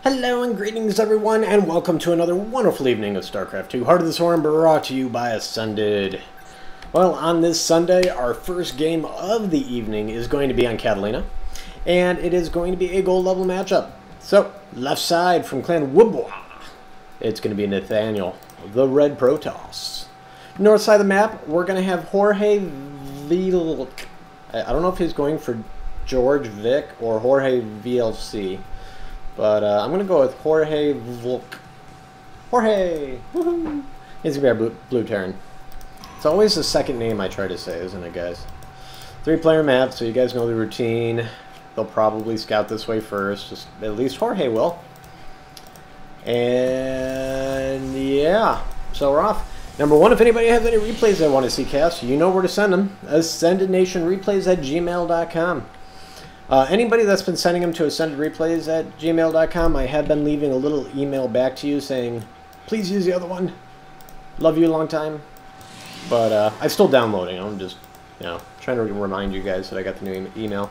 Hello and greetings everyone, and welcome to another wonderful evening of StarCraft 2 Heart of the Swarm, brought to you by Ascended. Well, on this Sunday, our first game of the evening is going to be on Catalina, and it is going to be a gold level matchup. So, left side from Clan Wubwa, it's going to be Nathanael, the Red Protoss. North side of the map, we're going to have JorgeVlc. I don't know if he's going for JorgeVlc or JorgeVlc. But I'm going to go with JorgeVlc. Jorge! Woohoo! He's going to be our blue Terran. It's always the second name I try to say, isn't it, guys? 3-player map, so you guys know the routine. They'll probably scout this way first. Just at least Jorge will. And yeah, so we're off. Number one, if anybody has any replays they want to see cast, you know where to send them. AscendedNationReplays@gmail.com. Anybody that's been sending them to AscendedReplays@gmail.com, I have been leaving a little email back to you saying, please use the other one. Love you a long time. But I'm still downloading. I'm just, trying to remind you guys that I got the new email.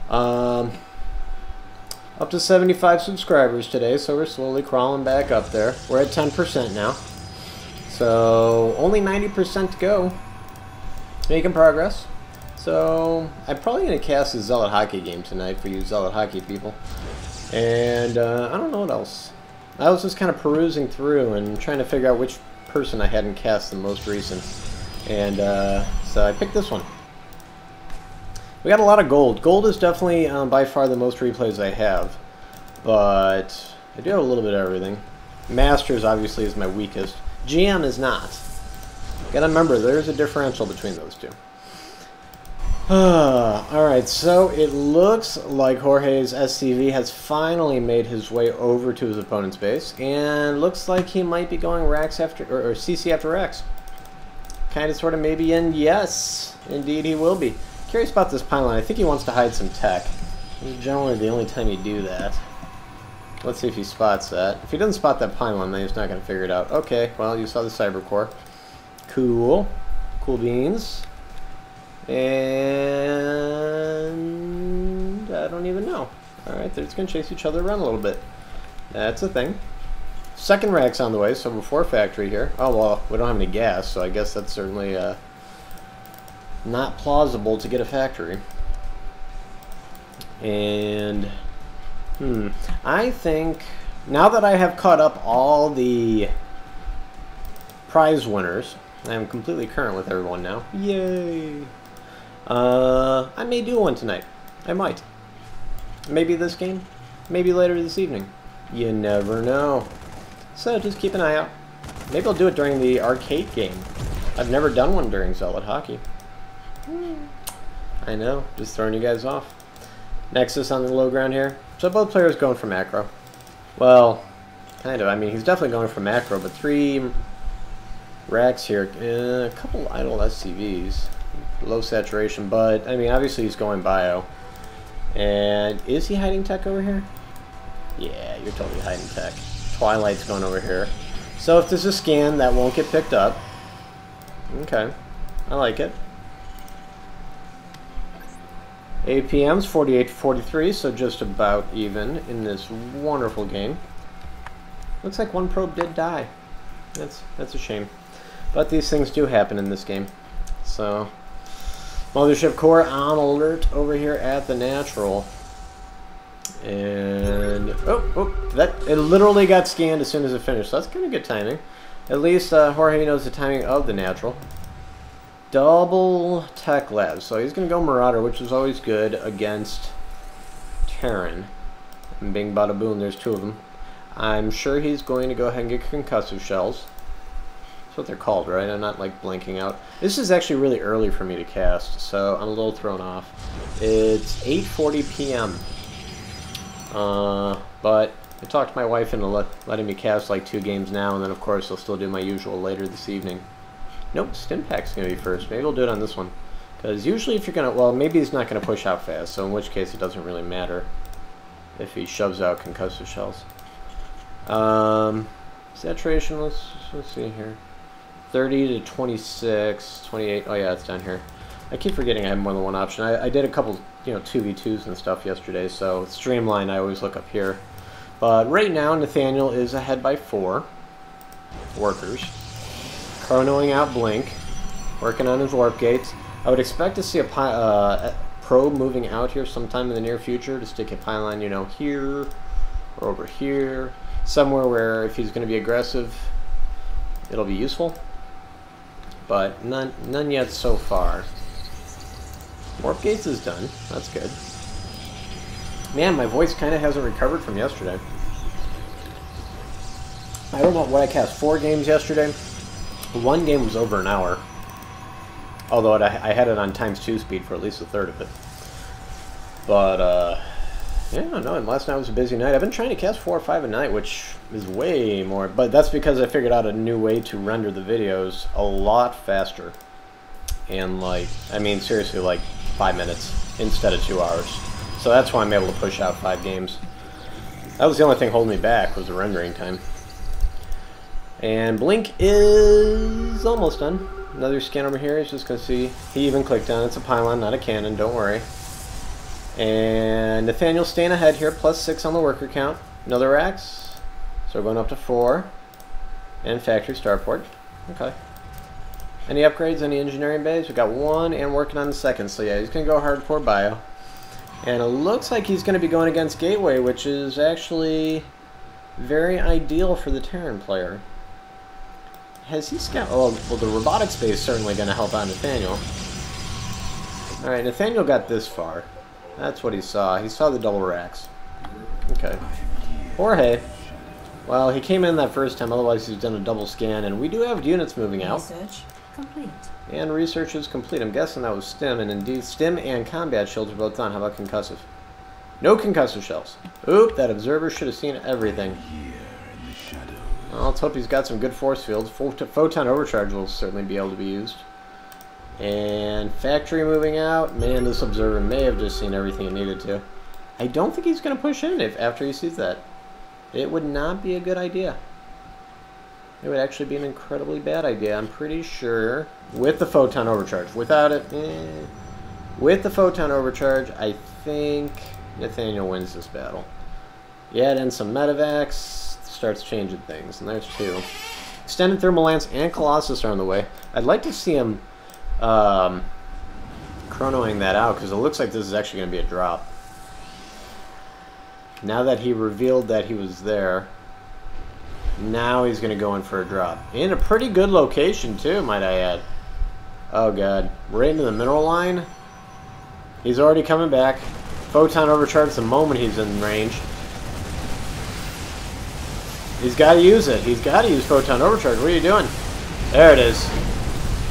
Up to 75 subscribers today, so we're slowly crawling back up there. We're at 10% now. So only 90% to go. Making progress. So, I'm probably going to cast a Zealot Hockey game tonight for you Zealot Hockey people. And, I don't know what else. I was just kind of perusing through and trying to figure out which person I hadn't cast the most recent. And, so I picked this one. We got a lot of gold. Gold is definitely, by far the most replays I have. But, I do have a little bit of everything. Masters, obviously, is my weakest. GM is not. Gotta remember, there's a differential between those two. Alright, so it looks like Jorge's SCV has finally made his way over to his opponent's base, and looks like he might be going Rax after, or CC after Rax. Kind of, sort of, maybe, and yes, indeed he will be. Curious about this pylon. I think he wants to hide some tech. This is generally the only time you do that. Let's see if he spots that. If he doesn't spot that pylon, then he's not going to figure it out. Okay, well, you saw the cyber core. Cool. Cool beans. And I don't even know. Alright, they're just going to chase each other around a little bit. That's a thing. Second rack's on the way, so before factory here. Oh, well, we don't have any gas, so I guess that's certainly not plausible to get a factory. And, I think, now that I have caught up all the prize winners, I am completely current with everyone now. Yay! I may do one tonight. I might. Maybe this game. Maybe later this evening. You never know. So just keep an eye out. Maybe I'll do it during the arcade game. I've never done one during Zealot Hockey. I know. Just throwing you guys off. Nexus on the low ground here. So both players going for macro. Well, kind of. I mean, he's definitely going for macro, but 3 racks here. A couple idle SCVs. Low saturation, but I mean, obviously he's going bio. And is he hiding tech over here? Yeah, you're totally hiding tech. Twilight's going over here. So if there's a scan, that won't get picked up. Okay, I like it. APM's 48 to 43, so just about even in this wonderful game. Looks like one probe did die. That's a shame. But these things do happen in this game. So, Mothership Core on alert over here at the natural. And, it literally got scanned as soon as it finished. So that's kind of good timing. At least Jorge knows the timing of the natural. Double Tech Lab. So he's going to go Marauder, which is always good against Terran. And bing bada boom, there's 2 of them. I'm sure he's going to go ahead and get concussive shells. That's what they're called, right? I'm not like blanking out. This is actually really early for me to cast, so I'm a little thrown off. It's 8:40 p.m. But I talked to my wife into letting me cast like 2 games now, and then of course I'll still do my usual later this evening. Nope, Stimpack's gonna be first. Maybe we'll do it on this one, because usually if you're gonna, well, maybe he's not gonna push out fast, so in which case it doesn't really matter if he shoves out concussive shells. Saturation. Let's see here. 30 to 26, 28. Oh yeah, it's down here. I keep forgetting I have more than one option. I did a couple, 2v2s and stuff yesterday, so Streamline I always look up here. But right now, Nathanael is ahead by 4 workers. Chronoing out Blink, working on his warp gates. I would expect to see a probe moving out here sometime in the near future to stick a pylon, you know, here or over here. Somewhere where if he's going to be aggressive, it'll be useful. But none yet so far. Warp gates is done. That's good. Man, my voice kind of hasn't recovered from yesterday. I don't know what I cast. 4 games yesterday. 1 game was over an hour. Although I had it on ×2 speed for at least a third of it. But, yeah, no, and last night was a busy night. I've been trying to cast 4 or 5 a night, which is way more. But that's because I figured out a new way to render the videos a lot faster. And, like, I mean, seriously, like 5 minutes instead of 2 hours. So that's why I'm able to push out 5 games. That was the only thing holding me back, was the rendering time. And Blink is almost done. Another scan over here. He's just going to see. He even clicked on it. It's a pylon, not a cannon. Don't worry. And Nathanael's staying ahead here. +6 on the worker count. Another Rax. So we're going up to 4. And factory starport. Okay. Any upgrades? Any engineering bays? We got 1 and working on the 2nd. So yeah, he's going to go hardcore bio. And it looks like he's going to be going against Gateway, which is actually very ideal for the Terran player. Has he scout? Oh, well, the robotics base is certainly going to help out Nathanael. Alright, Nathanael got this far. That's what he saw. He saw the double racks. Okay. Jorge. Well, he came in that first time, otherwise he's done a double scan, and we do have units moving out. Research complete. And research is complete. I'm guessing that was STEM, and indeed STEM and combat shields are both done. How about concussive? No concussive shells. Oop, that observer should have seen everything. Well, let's hope he's got some good force fields. Photon overcharge will certainly be able to be used. And factory moving out. Man, this observer may have just seen everything it needed to. I don't think he's going to push in after he sees that. It would not be a good idea. It would actually be an incredibly bad idea, I'm pretty sure. With the photon overcharge. Without it, With the photon overcharge, I think Nathanael wins this battle. Yeah, and some medevacs. Starts changing things, and there's 2. Extended Thermal Lance and Colossus are on the way. I'd like to see him chronoing that out, because it looks like this is actually going to be a drop. Now that he revealed that he was there, now he's going to go in for a drop. In a pretty good location, too, might I add. Oh, God. Right into the mineral line. He's already coming back. Photon overcharge the moment he's in range. He's got to use it. He's got to use photon overcharge. What are you doing? There it is.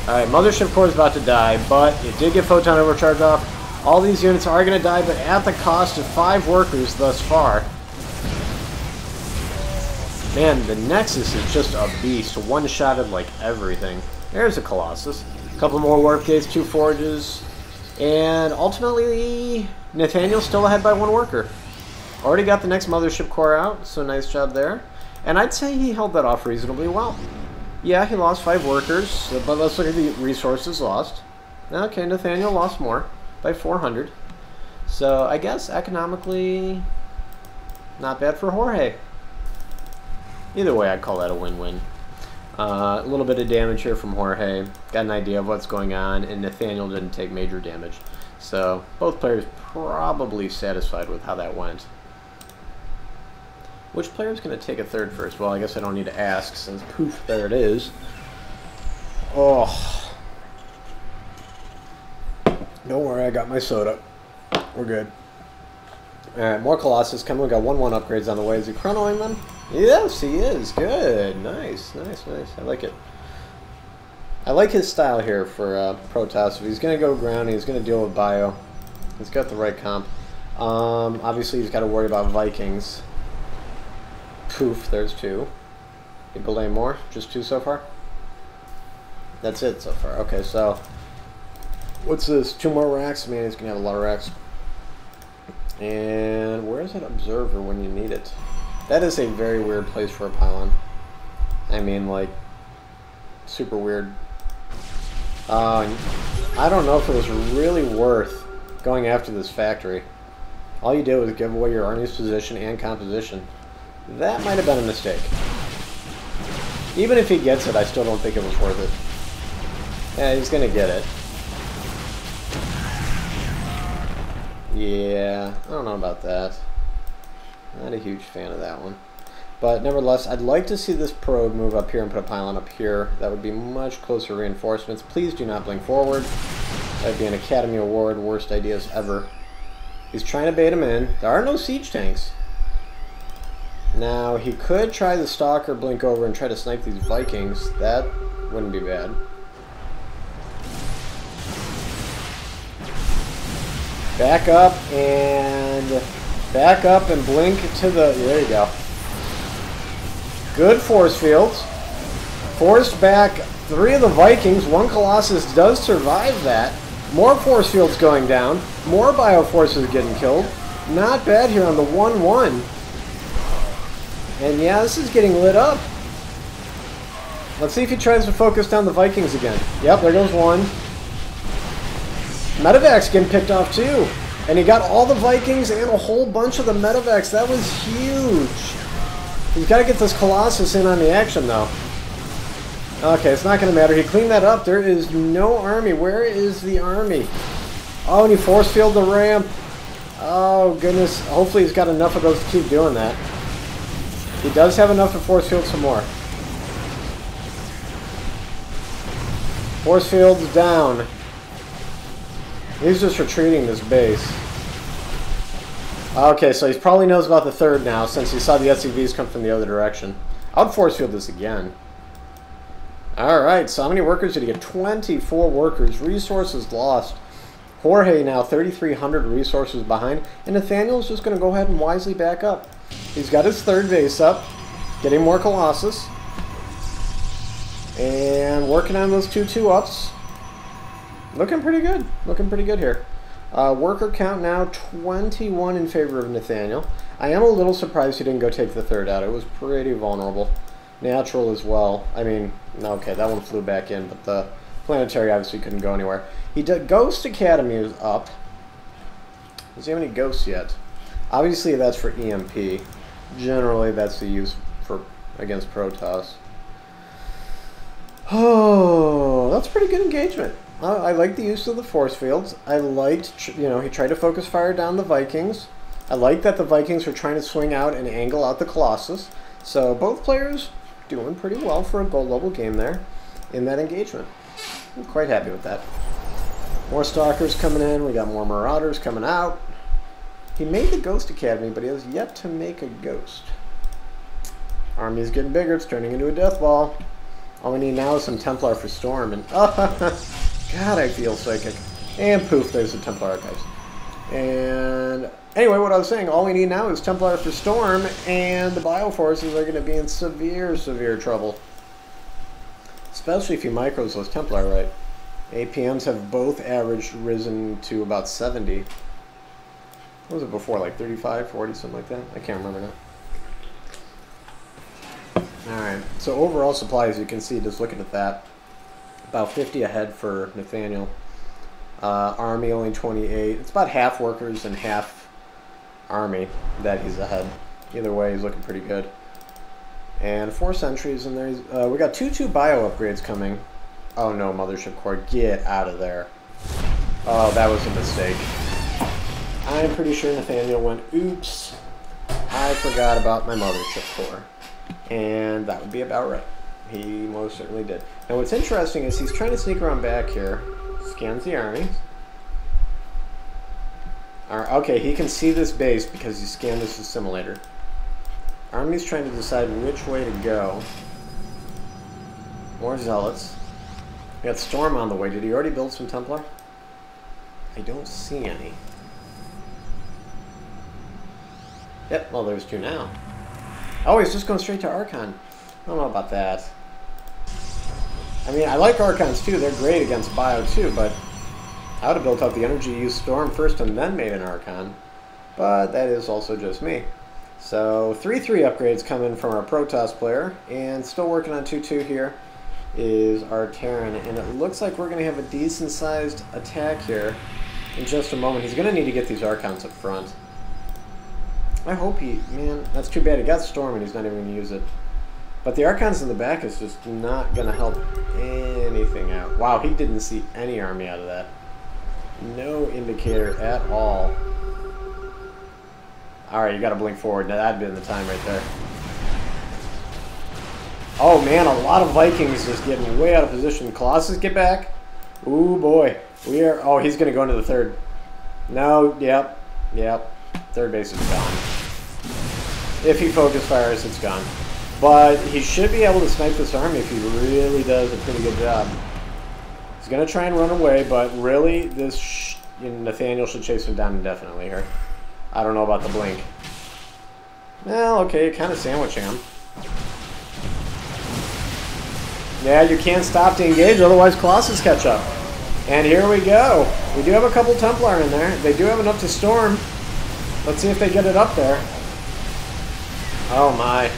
Alright, Mothership Core is about to die, but it did get photon overcharge off. All these units are going to die, but at the cost of 5 workers thus far. Man, the Nexus is just a beast. One-shotted like everything. There's a Colossus. A couple more warp gates, 2 forges. And ultimately, Nathanael's still ahead by 1 worker. Already got the next Mothership Core out, so nice job there. And I'd say he held that off reasonably well. Yeah, he lost 5 workers, but let's look at the resources lost. Okay, Nathanael lost more, by 400. So I guess economically, not bad for Jorge. Either way, I'd call that a win-win. A little bit of damage here from Jorge. Got an idea of what's going on, and Nathanael didn't take major damage. So both players probably satisfied with how that went. Which player is going to take a third first? Well, I guess I don't need to ask, since poof, there it is. Oh. Don't worry, I got my soda. We're good. Alright, more Colossus coming. We got 1/1 upgrades on the way. Is he chronoing them? Yes, he is. Good. Nice, nice, nice. I like it. I like his style here for Protoss. If he's going to go ground, he's going to deal with bio. He's got the right comp. Obviously, he's got to worry about Vikings. Poof, there's 2. You build any more? Just 2 so far? That's it so far. Okay, so what's this? 2 more racks? Man, he's going to have a lot of racks. And where's that observer when you need it? That is a very weird place for a pylon. I mean, like, super weird. I don't know if it was really worth going after this factory. All you did was give away your army's position and composition. That might have been a mistake. Even if he gets it, I still don't think it was worth it. Yeah, he's gonna get it. Yeah, I don't know about that. Not a huge fan of that one. But nevertheless, I'd like to see this probe move up here and put a pylon up here. That would be much closer reinforcements. Please do not blink forward. That would be an Academy Award, worst ideas ever. He's trying to bait him in. There are no siege tanks. Now, he could try the Stalker, blink over, and try to snipe these Vikings. That wouldn't be bad. Back up and blink to the... There you go. Good force fields. Forced back 3 of the Vikings. 1 Colossus does survive that. More force fields going down. More bioforces getting killed. Not bad here on the 1-1. And yeah, this is getting lit up. Let's see if he tries to focus down the Vikings again. Yep, there goes one. Medevac's getting picked off too. And he got all the Vikings and a whole bunch of the Medevac's. That was huge. He's got to get this Colossus in on the action though. Okay, it's not going to matter. He cleaned that up. There is no army. Where is the army? Oh, and he force fielded the ramp. Oh, goodness. Hopefully he's got enough of those to keep doing that. He does have enough to force field some more. Force field's down. He's just retreating this base. Okay, so he probably knows about the 3rd now, since he saw the SCVs come from the other direction. I would force field this again. Alright, so how many workers did he get? 24 workers. Resources lost. Jorge now 3,300 resources behind. And Nathanael's just going to go ahead and wisely back up. He's got his 3rd base up. Getting more Colossus. And working on those 2-2-ups. Looking pretty good. Looking pretty good here. Worker count now 21 in favor of Nathanael. I am a little surprised he didn't go take the 3rd out. It was pretty vulnerable. Natural as well. I mean, okay, that one flew back in, but the planetary obviously couldn't go anywhere. He did Ghost Academy is up. Does he have any ghosts yet? Obviously that's for EMP. Generally that's the use for against Protoss. Oh, that's pretty good engagement. I like the use of the force fields. I liked, you know, he tried to focus fire down the Vikings. I like that the Vikings were trying to swing out and angle out the Colossus. So both players doing pretty well for a gold level game there in that engagement. I'm quite happy with that. More Stalkers coming in. We got more Marauders coming out. He made the Ghost Academy, but he has yet to make a Ghost. Army's getting bigger. It's turning into a death ball. All we need now is some Templar for Storm. And God, I feel psychic. And poof, there's the Templar Archives. And anyway, what I was saying, all we need now is Templar for Storm, and the Bioforces are going to be in severe, severe trouble. Especially if he micros those Templar right. APMs have both averaged risen to about 70. What was it before, like 35, 40, something like that? I can't remember now. Alright, so overall supply, as you can see, just looking at that, about 50 ahead for Nathanael. Army only 28. It's about half workers and half army that he's ahead. Either way, he's looking pretty good. And 4 sentries in there. We got 2 bio upgrades coming. Oh no, Mothership Core, get out of there. Oh, that was a mistake. I'm pretty sure Nathanael went, oops, I forgot about my Mothership Core. And that would be about right. He most certainly did. Now what's interesting is he's trying to sneak around back here. Scans the army. Okay, he can see this base because he scanned this assimilator. Army's trying to decide which way to go. More Zealots. We got Storm on the way. Did he already build some Templar? I don't see any. Yep, well there's 2 now. Oh, he's just going straight to Archon. I don't know about that. I mean, I like Archons too. They're great against Bio too, but I would have built up the energy, used Storm first, and then made an Archon. But that is also just me. So 3-3 upgrades coming from our Protoss player, and still working on 2-2 here is our Terran, and it looks like we're going to have a decent-sized attack here in just a moment. He's going to need to get these Archons up front. I hope he... Man, that's too bad. He got Storm and he's not even going to use it. But the Archons in the back is just not going to help anything out. Wow, he didn't see any army out of that. No indicator at all. Alright, you got to blink forward. Now, that'd been the time right there. Oh, man, a lot of Vikings just getting way out of position. Colossus, get back. Ooh, boy. We are... Oh, he's going to go into the third. No, yep. Third base is gone. If he focus fires, it's gone. But he should be able to snipe this army if he really does a pretty good job. He's going to try and run away, but really, this Nathanael should chase him down indefinitely here. I don't know about the blink. Well, okay, kind of sandwich him. Yeah, you can't stop to engage, otherwise Colossus catch up. And here we go. We do have a couple Templar in there. They do have enough to storm. Let's see if they get it up there. Oh my.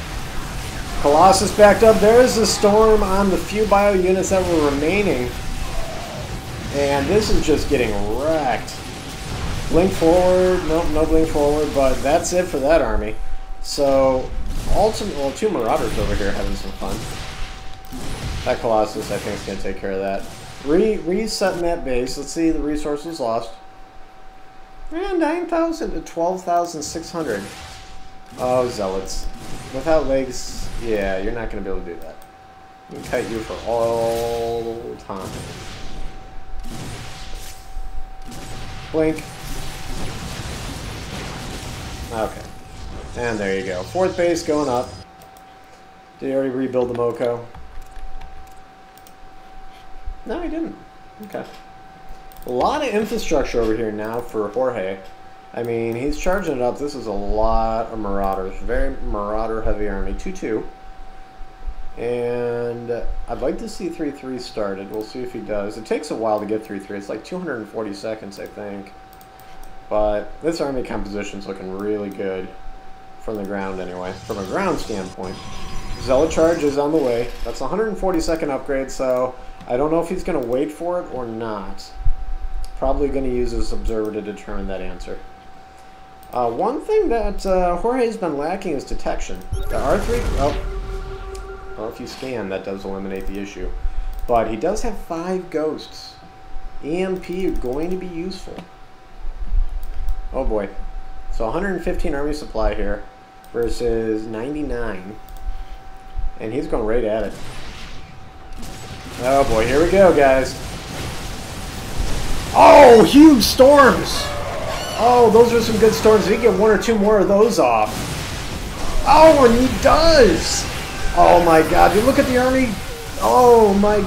Colossus backed up. There's the storm on the few bio units that were remaining. And this is just getting wrecked. Blink forward. Nope, no blink forward, but that's it for that army. So, ultimately, well, two Marauders over here having some fun. That Colossus, I think, is going to take care of that. Resetting that base. Let's see, the resources lost. And 9,000 to 12,600. Oh, Zealots. Without legs, yeah, you're not going to be able to do that. We can kite you for all time. Blink. Okay. And there you go. Fourth base going up. Did he already rebuild the Moko? No, he didn't. Okay. A lot of infrastructure over here now for Jorge. I mean, he's charging it up. This is a lot of Marauders. Very Marauder-heavy army. 2-2. And I'd like to see 3-3 started. We'll see if he does. It takes a while to get 3-3. It's like 240 seconds, I think. But this army composition's looking really good. From the ground, anyway. From a ground standpoint. Zealot charge is on the way. That's a 140-second upgrade, so I don't know if he's going to wait for it or not. Probably going to use his observer to determine that answer. One thing that Jorge's been lacking is detection. The R3, well, if you scan, that does eliminate the issue. But he does have 5 ghosts. EMP is going to be useful. Oh boy. So 115 army supply here versus 99. And he's going right at it. Oh boy, here we go, guys. Oh, huge storms! Oh, those are some good storms. If he can get 1 or 2 more of those off. Oh, and he does! Oh my god, dude, look at the army. Oh my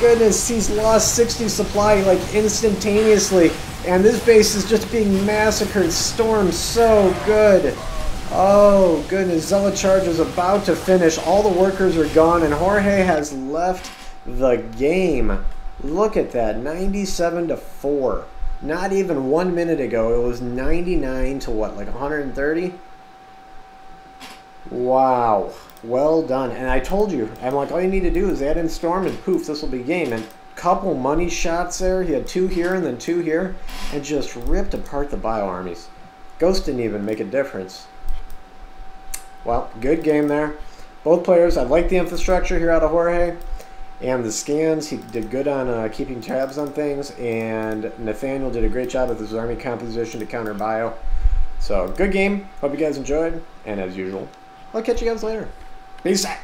goodness, he's lost 60 supply like instantaneously. And this base is just being massacred. Storm so good. Oh goodness, Zealot charge is about to finish. All the workers are gone and Jorge has left the game. Look at that, 97-4. Not even 1 minute ago, it was 99 to what, like 130? Wow, well done. And I told you, I'm like, all you need to do is add in Storm and poof, this will be game. And couple money shots there, he had 2 here and then 2 here, and just ripped apart the bio armies. Ghost didn't even make a difference. Well, good game there. Both players, I like the infrastructure here out of Jorge. And the scans, he did good on keeping tabs on things. And Nathanael did a great job with his army composition to counter bio. So, good game. Hope you guys enjoyed. And as usual, I'll catch you guys later. Peace out.